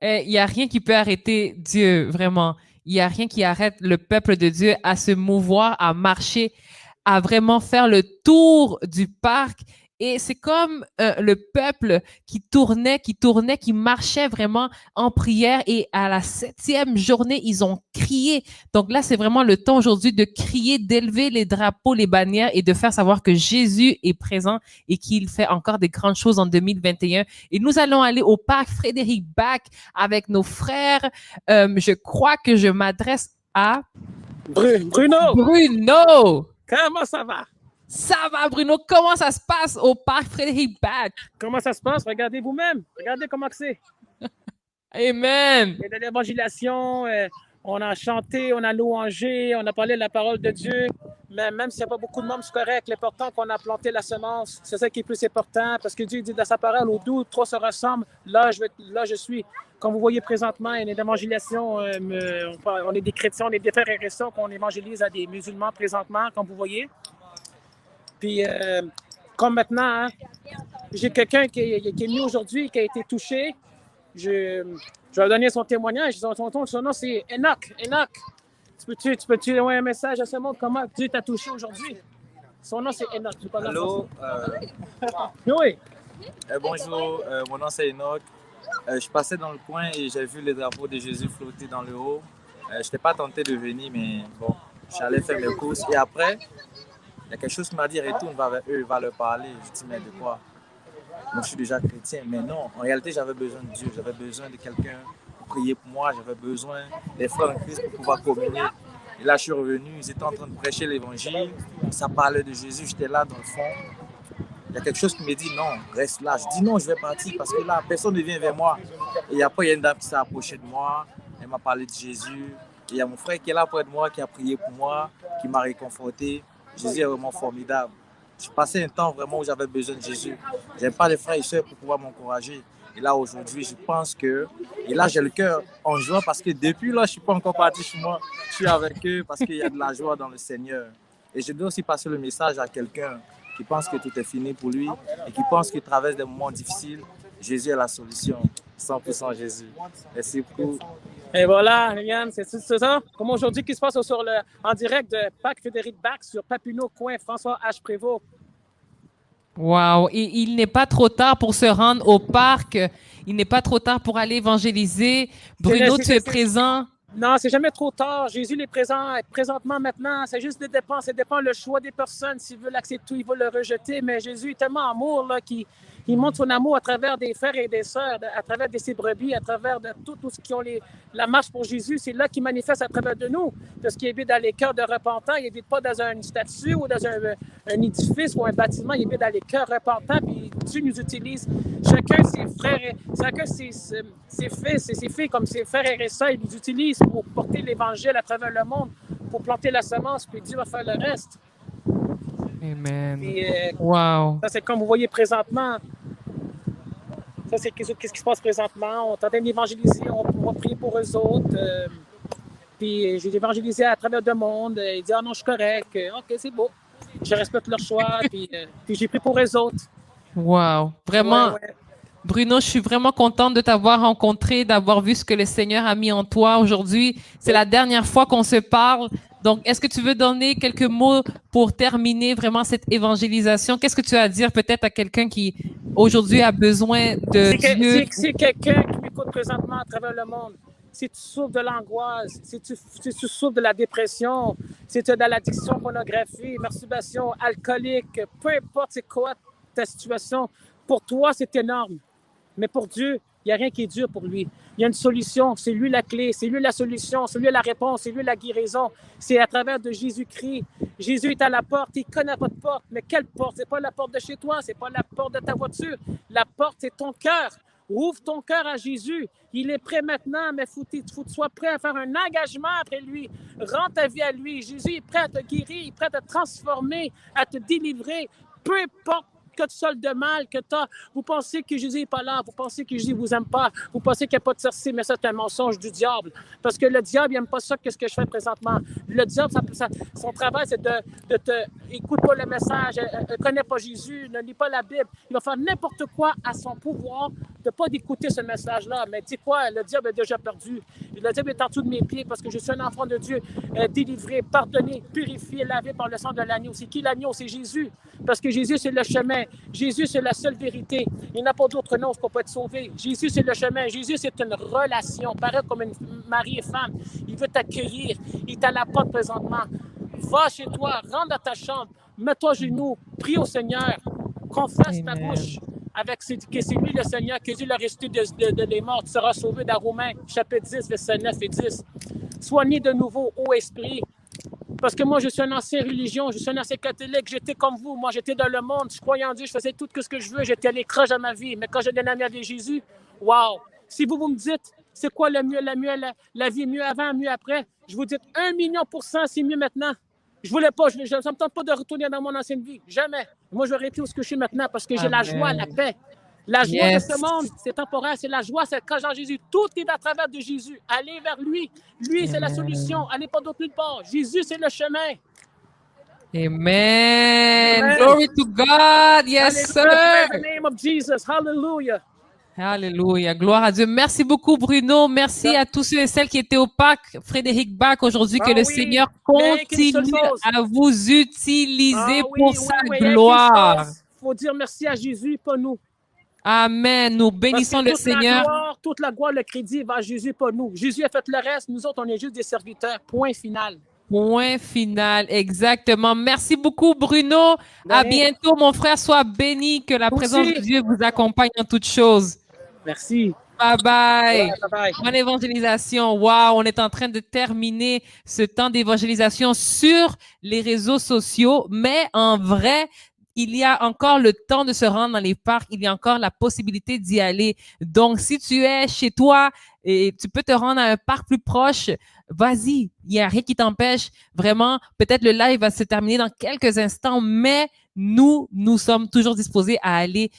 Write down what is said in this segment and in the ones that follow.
Il n'y a rien qui peut arrêter Dieu, vraiment. Il n'y a rien qui arrête le peuple de Dieu à se mouvoir, à marcher, à vraiment faire le tour du parc. Et c'est comme le peuple qui marchait vraiment en prière. Et à la 7e journée, ils ont crié. Donc là, c'est vraiment le temps aujourd'hui de crier, d'élever les drapeaux, les bannières et de faire savoir que Jésus est présent et qu'il fait encore des grandes choses en 2021. Et nous allons aller au parc Frédéric Bach avec nos frères. Je crois que je m'adresse à Bruno! Bruno! Comment ça va? Ça va, Bruno? Comment ça se passe au parc Frédéric Bach? Comment ça se passe? Regardez vous-même. Regardez comment c'est. Amen! Il y a de l'évangélisation, on a chanté, on a louangé, on a parlé de la parole de Dieu. Mais même s'il n'y a pas beaucoup de monde, c'est correct. L'important qu'on a planté la semence, c'est ça qui est plus important. Parce que Dieu dit dans sa parole, où deux ou trois se ressemblent, là je suis. Comme vous voyez présentement, il y a une évangélisation. On est des chrétiens, on est des frères et sœurs qu'on évangélise à des musulmans présentement, comme vous voyez. Puis, comme maintenant, hein, j'ai quelqu'un qui est venu aujourd'hui, qui a été touché. Je vais donner son témoignage. Son nom, c'est Enoch. Enoch, tu peux-tu envoyer un message à ce monde? Comment Dieu t'a touché aujourd'hui? Son nom, c'est Enoch. Allô? Oui. Bonjour, mon nom c'est Enoch. Je passais dans le coin et j'ai vu le drapeau de Jésus flotter dans le haut. Je n'étais pas tenté de venir, mais bon, j'allais faire mes courses. Et après, il y a quelque chose qui m'a dit, retourne vers eux, va leur parler. Je dis, mais de quoi? Moi, je suis déjà chrétien. Mais non, en réalité, j'avais besoin de Dieu. J'avais besoin de quelqu'un pour prier pour moi. J'avais besoin des frères en Christ pour pouvoir communier. Et là, je suis revenu. Ils étaient en train de prêcher l'évangile. Ça parlait de Jésus. J'étais là dans le fond. Il y a quelque chose qui me dit non, reste là. Je dis non, je vais partir parce que là, personne ne vient vers moi. Et après, il y a une dame qui s'est approchée de moi. Elle m'a parlé de Jésus. Et il y a mon frère qui est là près de moi, qui a prié pour moi, qui m'a réconforté. Jésus est vraiment formidable. Je passais un temps vraiment où j'avais besoin de Jésus. Je n'avais pas de frères et sœurs pour pouvoir m'encourager. Et là, aujourd'hui, je pense que... Et là, j'ai le cœur en joie parce que depuis là, je ne suis pas encore parti chez moi. Je suis avec eux parce qu'il y a de la joie dans le Seigneur. Et je dois aussi passer le message à quelqu'un qui pense que tout est fini pour lui et qui pense qu'il traverse des moments difficiles. Jésus est la solution. 100% Jésus. Merci beaucoup. Et voilà, Yann, c'est ça. Comme aujourd'hui, qui se passe en direct de Parc Frédéric Bach sur Papineau, coin François H. Prévost. Wow! Et il n'est pas trop tard pour se rendre au parc. Il n'est pas trop tard pour aller évangéliser. Bruno, tu es présent. Non, c'est jamais trop tard. Jésus est présent présentement maintenant. C'est juste des dépenses. Ça dépend le choix des personnes. S'ils veulent accepter ou ils veulent le rejeter. Mais Jésus est tellement amour là, qu'il montre son amour à travers des frères et des sœurs, à travers de ses brebis, à travers de tout ce qui ont la marche pour Jésus. C'est là qu'il manifeste à travers de nous. Parce qu'il habite dans les cœurs de repentants. Il n'habite pas dans une statue ou dans un édifice ou un bâtiment. Il habite dans les cœurs repentants. Puis Dieu nous utilise. Chacun ses frères, chacun ses fils et ses filles comme ses frères et sœurs. Il nous utilise pour porter l'Évangile à travers le monde, pour planter la semence. Puis Dieu va faire le reste. Amen. Puis, wow. Ça, c'est comme vous voyez présentement. Ça, c'est qu'est-ce qui se passe présentement. On est en train d'évangéliser, on va prier pour eux autres. Puis j'ai évangélisé à travers le monde. Ils disent « Ah non, je suis correct. OK, c'est beau. » Je respecte leur choix. Puis j'ai prié pour eux autres. Wow. Vraiment, ouais. Bruno, je suis vraiment contente de t'avoir rencontré, d'avoir vu ce que le Seigneur a mis en toi aujourd'hui. C'est la dernière fois qu'on se parle. Donc, est-ce que tu veux donner quelques mots pour terminer vraiment cette évangélisation? Qu'est-ce que tu as à dire peut-être à quelqu'un qui aujourd'hui a besoin de Dieu? Si quelqu'un qui m'écoute présentement à travers le monde, si tu souffres de l'angoisse, si tu souffres de la dépression, si tu es dans l'addiction, pornographie, masturbation, alcoolique, peu importe c'est quoi ta situation, pour toi, c'est énorme. Mais pour Dieu, il n'y a rien qui est dur pour lui. Il y a une solution. C'est lui la clé. C'est lui la solution. C'est lui la réponse. C'est lui la guérison. C'est à travers de Jésus-Christ. Jésus est à la porte. Il connaît votre porte. Mais quelle porte? Ce n'est pas la porte de chez toi. Ce n'est pas la porte de ta voiture. La porte, c'est ton cœur. Ouvre ton cœur à Jésus. Il est prêt maintenant, mais il faut que tu sois prêt à faire un engagement après lui. Rends ta vie à lui. Jésus est prêt à te guérir. Il est prêt à te transformer, à te délivrer. Peu importe que de solde de mal, vous pensez que Jésus n'est pas là, vous pensez que Jésus ne vous aime pas, vous pensez qu'il n'y a pas de sorcier, mais ça, c'est un mensonge du diable. Parce que le diable, il n'aime pas ça, qu'est-ce que je fais présentement. Le diable, son travail, c'est de te... Écoute pas le message, ne connaît pas Jésus, ne lit pas la Bible. Il va faire n'importe quoi à son pouvoir de ne pas d'écouter ce message-là. Mais dis quoi, le diable est déjà perdu. Le diable est en dessous de mes pieds parce que je suis un enfant de Dieu, délivré, pardonné, purifié, lavé par le sang de l'agneau. C'est qui l'agneau? C'est Jésus. Parce que Jésus, c'est le chemin. Jésus, c'est la seule vérité. Il n'a pas d'autre nom pour être sauvé. Jésus, c'est le chemin. Jésus, c'est une relation. Pareil comme une mari et femme. Il veut t'accueillir. Il est à la porte présentement. Va chez toi, rentre dans ta chambre, mets-toi à genoux, prie au Seigneur, confesse ta bouche que c'est lui le Seigneur, que Dieu l'a ressuscité de les morts. Tu seras sauvé dans Romains, chapitre 10, versets 9 et 10. Sois né de nouveau, ô esprit. Parce que moi, je suis un ancien religion, je suis un ancien catholique, j'étais comme vous. Moi, j'étais dans le monde, je croyais en Dieu, je faisais tout ce que je veux, j'étais à l'écran de ma vie. Mais quand j'ai donné la vie avec Jésus, wow! Si vous me dites, c'est quoi le mieux, la vie mieux avant, mieux après, je vous dis 1 000 000 %, c'est mieux maintenant. Je voulais pas, ça ne me tente pas de retourner dans mon ancienne vie, jamais. Moi, je vais rester où je suis maintenant parce que j'ai la joie, la paix. La joie de ce monde, c'est temporaire, c'est la joie, c'est quand j'ai Jésus. Tout est à travers de Jésus. Allez vers lui. Lui, c'est la solution. Allez pas d'autre part. Jésus, c'est le chemin. Amen. Glory to God. Yes, sir. In the name of Jesus. Hallelujah. Alléluia. Gloire à Dieu. Merci beaucoup, Bruno. Merci à tous ceux et celles qui étaient au Pâques Frédéric Bach aujourd'hui. Que le Seigneur continue à vous utiliser pour sa gloire. Il faut dire merci à Jésus, pas nous. Amen. Nous bénissons le Seigneur. Toute la gloire, le crédit va à Jésus, pas nous. Jésus a fait le reste. Nous autres, on est juste des serviteurs. Point final. Point final, exactement. Merci beaucoup, Bruno. À bientôt, mon frère. Sois béni. Que la présence de Dieu vous accompagne en toutes choses. Merci. Bye bye. Bye bye. Bonne évangélisation. Wow, on est en train de terminer ce temps d'évangélisation sur les réseaux sociaux, mais en vrai, il y a encore le temps de se rendre dans les parcs. Il y a encore la possibilité d'y aller. Donc, si tu es chez toi et tu peux te rendre à un parc plus proche, vas-y. Il n'y a rien qui t'empêche. Vraiment, peut-être le live va se terminer dans quelques instants, mais nous sommes toujours disposés à aller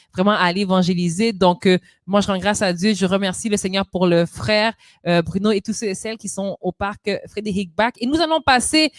évangéliser. Donc, moi, je rends grâce à Dieu. Je remercie le Seigneur pour le frère Bruno et tous ceux et celles qui sont au parc Frédéric Bach. Et nous allons passer